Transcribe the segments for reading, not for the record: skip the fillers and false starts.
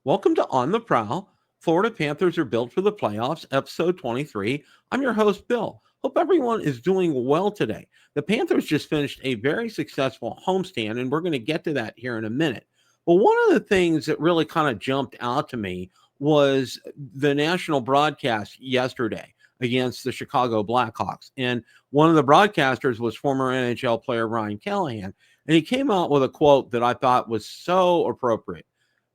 Welcome to On the Prowl. Florida Panthers are built for the playoffs, episode 23. I'm your host, Bill. Hope everyone is doing well today. The Panthers just finished a very successful homestand, and we're going to get to that here in a minute. But one of the things that really kind of jumped out to me was the national broadcast yesterday against the Chicago Blackhawks. And one of the broadcasters was former NHL player Ryan Callahan, and he came out with a quote that I thought was so appropriate.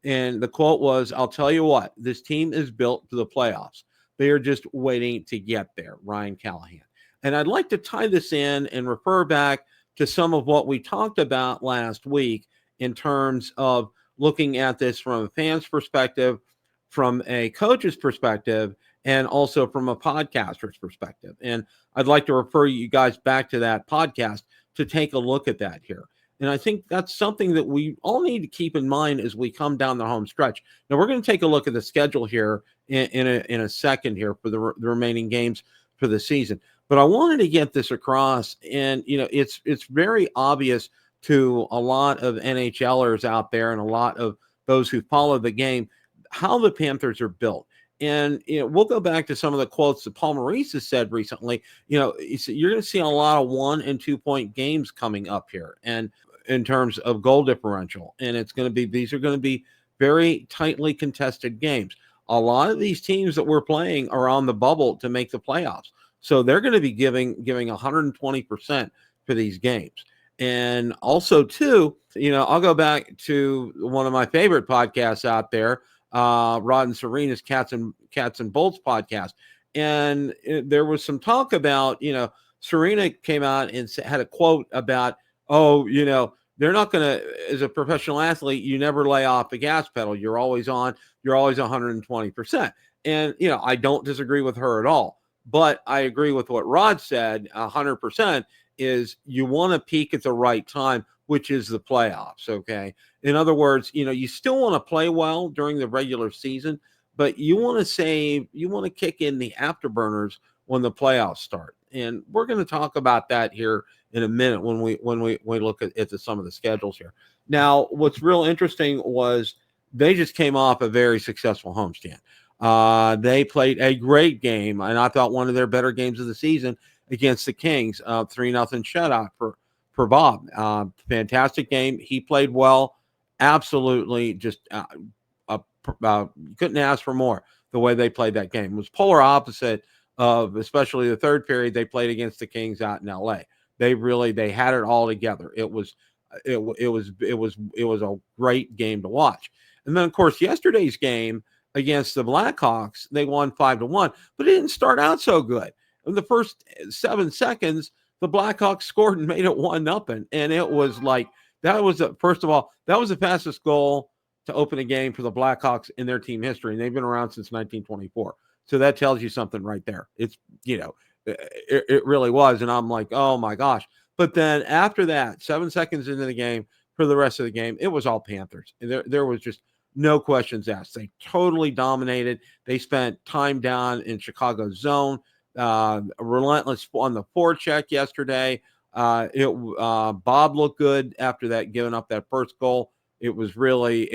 And the quote was, "I'll tell you what, this team is built for the playoffs. They are just waiting to get there," Ryan Callahan. And I'd like to tie this in and refer back to some of what we talked about last week in terms of looking at this from a fan's perspective, from a coach's perspective, and also from a podcaster's perspective. And I'd like to refer you guys back to that podcast to take a look at that here. And I think that's something that we all need to keep in mind as we come down the home stretch. Now, we're going to take a look at the schedule here in a second here for the remaining games for the season. But I wanted to get this across, and it's very obvious to a lot of NHLers out there and a lot of those who follow the game how the Panthers are built. And we'll go back to some of the quotes that Paul Maurice has said recently. You're going to see a lot of 1 and 2 point games coming up here, and in terms of goal differential, and these are going to be very tightly contested games. A lot of these teams that we're playing are on the bubble to make the playoffs, so they're going to be giving 120% for these games. And also, too, I'll go back to one of my favorite podcasts out there, Rod and Serena's Cats and Bolts podcast. And there was some talk about, Serena came out and had a quote about, they're not going to, as a professional athlete, you never lay off the gas pedal. You're always on, you're always 120%. And, I don't disagree with her at all, but I agree with what Rod said. 100% is you want to peak at the right time, which is the playoffs. Okay. In other words, you still want to play well during the regular season, but you want to kick in the afterburners when the playoffs start. And we're going to talk about that here in a minute when we look at some of the schedules here. Now, what's real interesting was they just came off a very successful homestand. They played a great game, and I thought one of their better games of the season against the Kings, 3-0 shutout for Bob. Fantastic game. He played well. Absolutely, just couldn't ask for more. The way they played that game it was polar opposite of, especially the third period they played against the Kings out in LA. They had it all together. It was a great game to watch. And then, of course, yesterday's game against the Blackhawks, they won 5-1, but it didn't start out so good. In the first 7 seconds, the Blackhawks scored and made it 1-0, and it was like first of all, that was the fastest goal to open a game for the Blackhawks in their team history, and they've been around since 1924. So that tells you something right there. It's it really was, and I'm like, oh my gosh. But then after that, 7 seconds into the game, for the rest of the game, it was all Panthers. There was just no questions asked. They totally dominated. They spent time down in Chicago's zone. Relentless on the forecheck yesterday. Bob looked good after that, giving up that first goal. It was really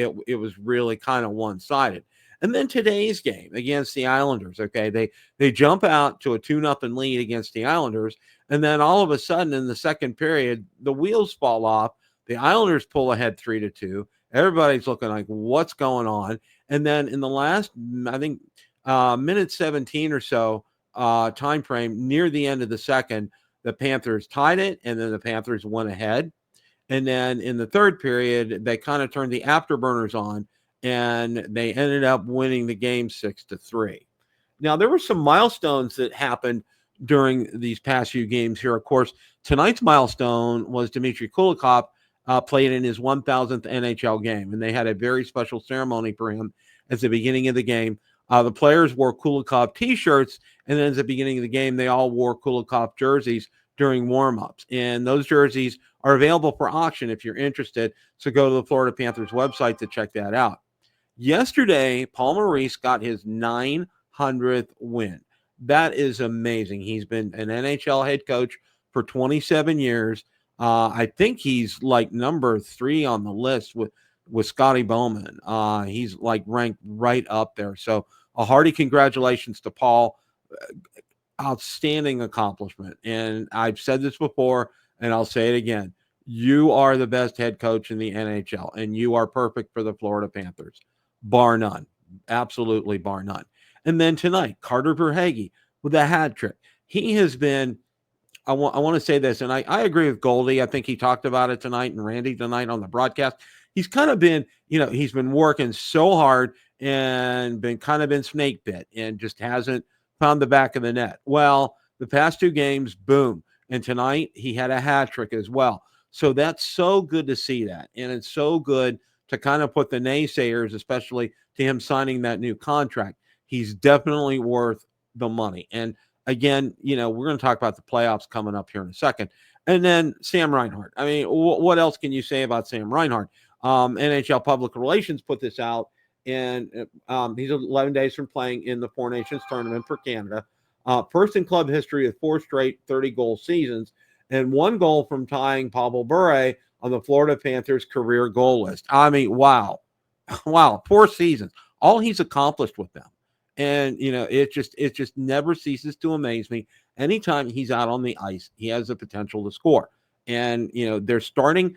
kind of one-sided. And then today's game against the Islanders, okay, they jump out to a 2-0 lead against the Islanders, and then all of a sudden in the second period, the wheels fall off. The Islanders pull ahead 3-2. Everybody's looking like, what's going on? And then in the last, I think, minute 17 or so time frame, near the end of the second, the Panthers tied it, and then the Panthers went ahead. And then in the third period, they kind of turned the afterburners on, and they ended up winning the game 6-3. Now, there were some milestones that happened during these past few games here. Of course, tonight's milestone was Dmitry Kulikov played in his 1,000th NHL game, and they had a very special ceremony for him at the beginning of the game. The players wore Kulikov T-shirts, and then at the beginning of the game, they all wore Kulikov jerseys during warm-ups. And those jerseys are available for auction if you're interested, so go to the Florida Panthers website to check that out. Yesterday, Paul Maurice got his 900th win. That is amazing. He's been an NHL head coach for 27 years. I think he's like number 3 on the list with with Scotty Bowman. He's like ranked right up there. So a hearty congratulations to Paul. Outstanding accomplishment. And I've said this before, and I'll say it again. You are the best head coach in the NHL, and you are perfect for the Florida Panthers, bar none. Absolutely bar none. And then tonight, Carter Verhaeghe with a hat trick. He has been, I want to say this, and I agree with Goldie. I think he talked about it tonight, and Randy tonight on the broadcast. He's kind of been, he's been working so hard and been snake bit and just hasn't found the back of the net. Well, the past 2 games, boom. And tonight he had a hat trick as well. So that's so good to see that. And it's so good to kind of put the naysayers, especially to him signing that new contract. He's definitely worth the money. And again, we're going to talk about the playoffs coming up here in a second. And then Sam Reinhart. I mean, what else can you say about Sam Reinhart? NHL Public Relations put this out, and he's 11 days from playing in the Four Nations tournament for Canada. First in club history with 4 straight 30-goal seasons, and 1 goal from tying Pavel Bure on the Florida Panthers career goal list. I mean, wow. Wow, 4 seasons. All he's accomplished with them. And, it just never ceases to amaze me. Anytime he's out on the ice, he has the potential to score. And, they're starting,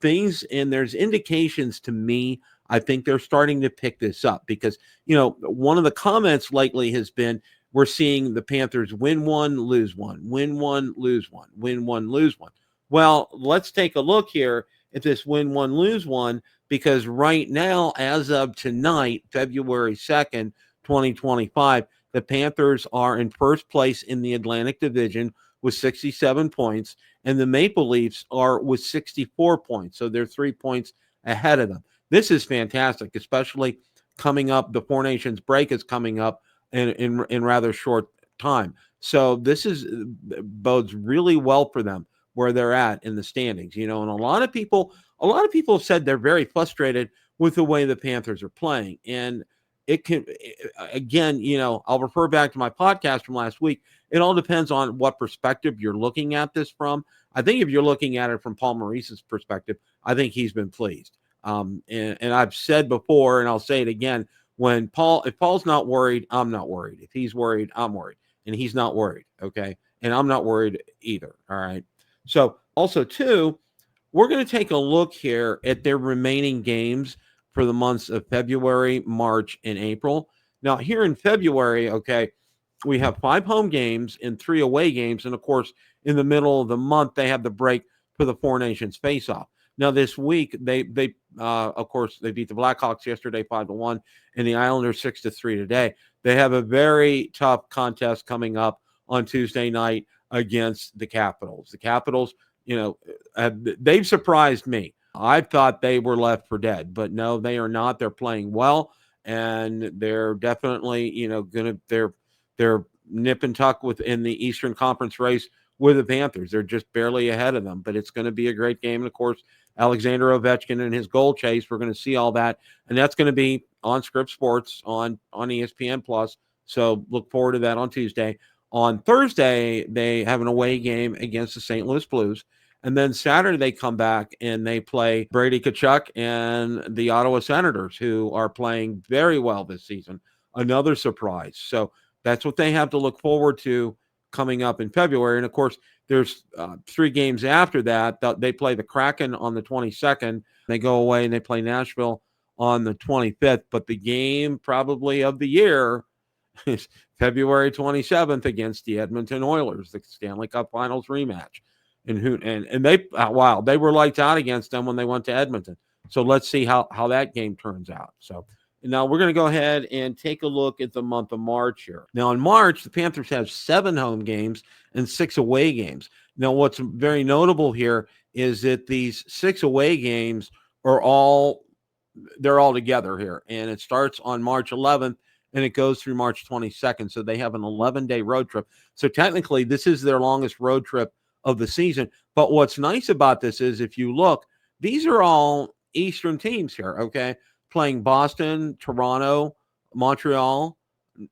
things, and there's indications to me. I think they're starting to pick this up because, one of the comments lately has been, we're seeing the Panthers win 1, lose 1, win 1, lose 1, win 1, lose 1. Well, let's take a look here at this win 1, lose 1, because right now, as of tonight, February 2nd, 2025, the Panthers are in first place in the Atlantic Division with 67 points, and the Maple Leafs are with 64 points. So they're 3 points ahead of them. This is fantastic, especially coming up. The Four Nations break is coming up in rather short time. So this bodes really well for them where they're at in the standings. And a lot of people have said they're very frustrated with the way the Panthers are playing. And it can, again, I'll refer back to my podcast from last week. It all depends on what perspective you're looking at this from. I think if you're looking at it from Paul Maurice's perspective, I think he's been pleased. And I've said before, and I'll say it again, if Paul's not worried, I'm not worried. If he's worried, I'm worried. And he's not worried, okay? And I'm not worried either, all right? So also, too, we're going to take a look here at their remaining games for the months of February, March, and April. Now, here in February, okay, we have 5 home games and 3 away games. And, of course, in the middle of the month, they have the break for the Four Nations face-off. Now, this week, they of course, they beat the Blackhawks yesterday 5-1, and the Islanders 6-3 today. They have a very tough contest coming up on Tuesday night against the Capitals. The Capitals, they've surprised me. I thought they were left for dead, but no, they are not. They're playing well, and they're definitely, they're nip and tuck within the Eastern Conference race with the Panthers. They're just barely ahead of them, but it's going to be a great game. And of course, Alexander Ovechkin and his goal chase, we're going to see all that. And that's going to be on Script Sports on ESPN Plus. So look forward to that on Tuesday. On Thursday, they have an away game against the St. Louis Blues. And then Saturday, they come back and they play Brady Tkachuk and the Ottawa Senators, who are playing very well this season. Another surprise. So that's what they have to look forward to coming up in February. And, of course, there's 3 games after that. They play the Kraken on the 22nd. They go away and they play Nashville on the 25th. But the game probably of the year is February 27th against the Edmonton Oilers, the Stanley Cup Finals rematch. And they were lights out against them when they went to Edmonton. So let's see how that game turns out. So now we're going to go ahead and take a look at the month of March here. Now in March, the Panthers have 7 home games and 6 away games. Now what's very notable here is that these 6 away games are all together here, and it starts on March 11th and it goes through March 22nd. So they have an 11-day road trip. So technically, this is their longest road trip of the season. But what's nice about this is, if you look, these are all Eastern teams here, okay? Playing Boston, Toronto, Montreal,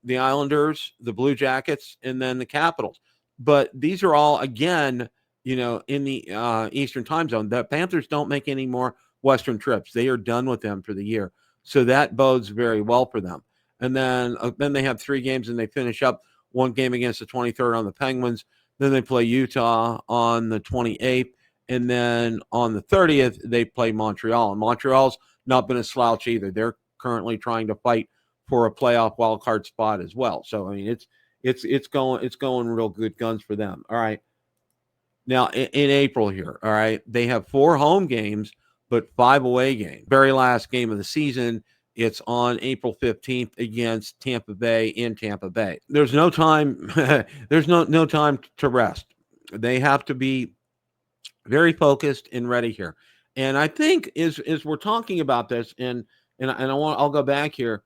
the Islanders, the Blue Jackets, and then the Capitals. But these are all, again, in the Eastern time zone. The Panthers don't make any more Western trips. They are done with them for the year. So that bodes very well for them. And then they have 3 games, and they finish up one game against the 23rd on the Penguins. Then they play Utah on the 28th. And then on the 30th, they play Montreal. And Montreal's not been a slouch either. They're currently trying to fight for a playoff wild card spot as well. So I mean, it's going real good guns for them. All right. Now in April here, all right, they have 4 home games, but 5 away games. Very last game of the season, it's on April 15th against Tampa Bay in Tampa Bay. There's no time. There's no time to rest. They have to be very focused and ready here. And I think is we're talking about this, and I'll go back here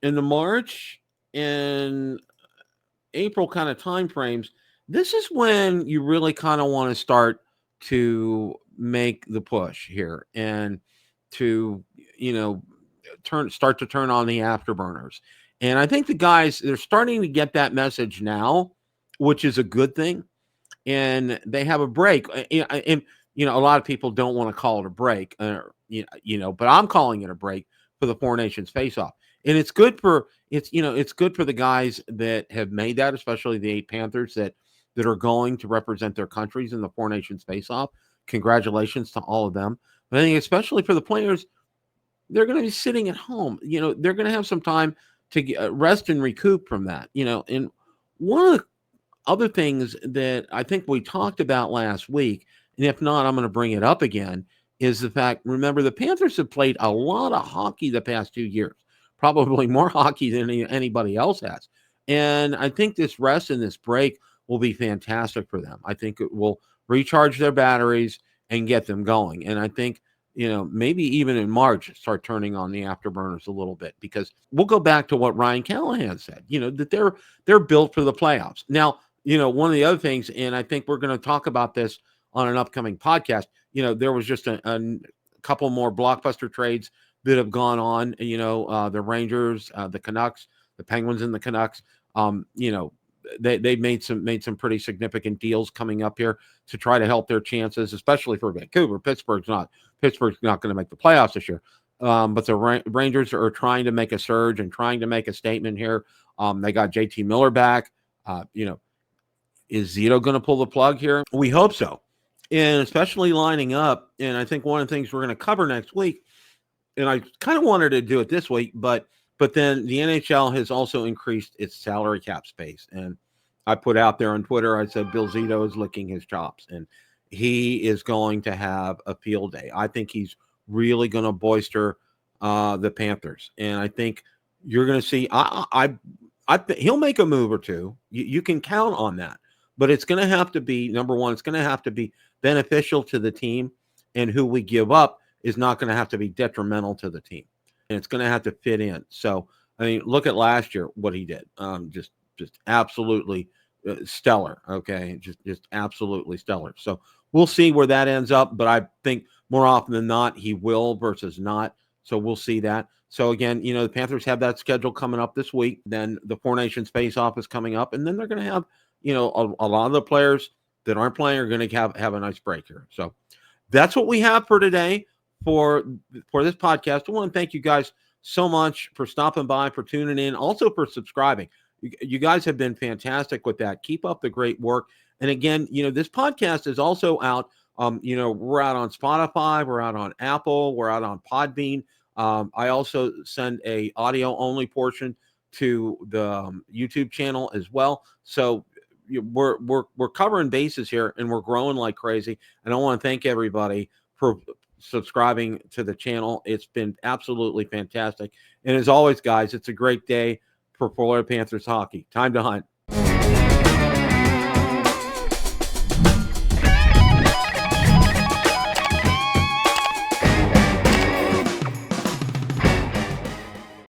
in the March and April kind of time frames. This is when you really kind of want to start to make the push here and to start to turn on the afterburners. And I think the guys, they're starting to get that message now, which is a good thing. And they have a break. And a lot of people don't want to call it a break, but I'm calling it a break for the Four Nations face-off. And it's good for it's good for the guys that have made that, especially the 8 Panthers that are going to represent their countries in the Four Nations face-off. Congratulations to all of them. But I think especially for the players, they're going to be sitting at home. They're going to have some time to rest and recoup from that. And one of the other things that I think we talked about last week, and if not, I'm going to bring it up again, is the fact, remember, the Panthers have played a lot of hockey the past 2 years, probably more hockey than anybody else has. And I think this rest and this break will be fantastic for them. I think it will recharge their batteries and get them going. And I think, maybe even in March, start turning on the afterburners a little bit, because we'll go back to what Ryan Callahan said, that they're built for the playoffs. Now, one of the other things, and I think we're going to talk about this on an upcoming podcast, there was just a couple more blockbuster trades that have gone on, the Rangers, the Canucks, the Penguins and the Canucks, they made some pretty significant deals coming up here to try to help their chances, especially for Vancouver. Pittsburgh's not going to make the playoffs this year. But the Rangers are trying to make a surge and trying to make a statement here. They got JT Miller back. Is Zito going to pull the plug here? We hope so. And especially lining up. And I think one of the things we're going to cover next week, and I kind of wanted to do it this week, but then the NHL has also increased its salary cap space. And I put out there on Twitter, I said, Bill Zito is licking his chops, and he is going to have a field day. I think he's really going to bolster the Panthers. And I think you're going to see, he'll make a move or two. You can count on that. But it's going to have to be, number one, it's going to have to be beneficial to the team, and who we give up is not going to have to be detrimental to the team. And it's going to have to fit in. So, I mean, look at last year, what he did. Just absolutely stellar. Okay. Just absolutely stellar. So we'll see where that ends up. But I think more often than not, he will versus not. So we'll see that. So again, the Panthers have that schedule coming up this week. Then the Four Nations face-off is coming up. And then they're going to have, a lot of the players that aren't playing are going to have a nice break here. So that's what we have for today for this podcast. I want to thank you guys so much for stopping by, for tuning in, also for subscribing. You guys have been fantastic with that. Keep up the great work. And again, this podcast is also out. We're out on Spotify. We're out on Apple. We're out on Podbean. I also send a audio only portion to the YouTube channel as well. So we're covering bases here, and we're growing like crazy. And I want to thank everybody for subscribing to the channel. It's been absolutely fantastic. And as always, guys, it's a great day for Florida Panthers hockey. Time to hunt.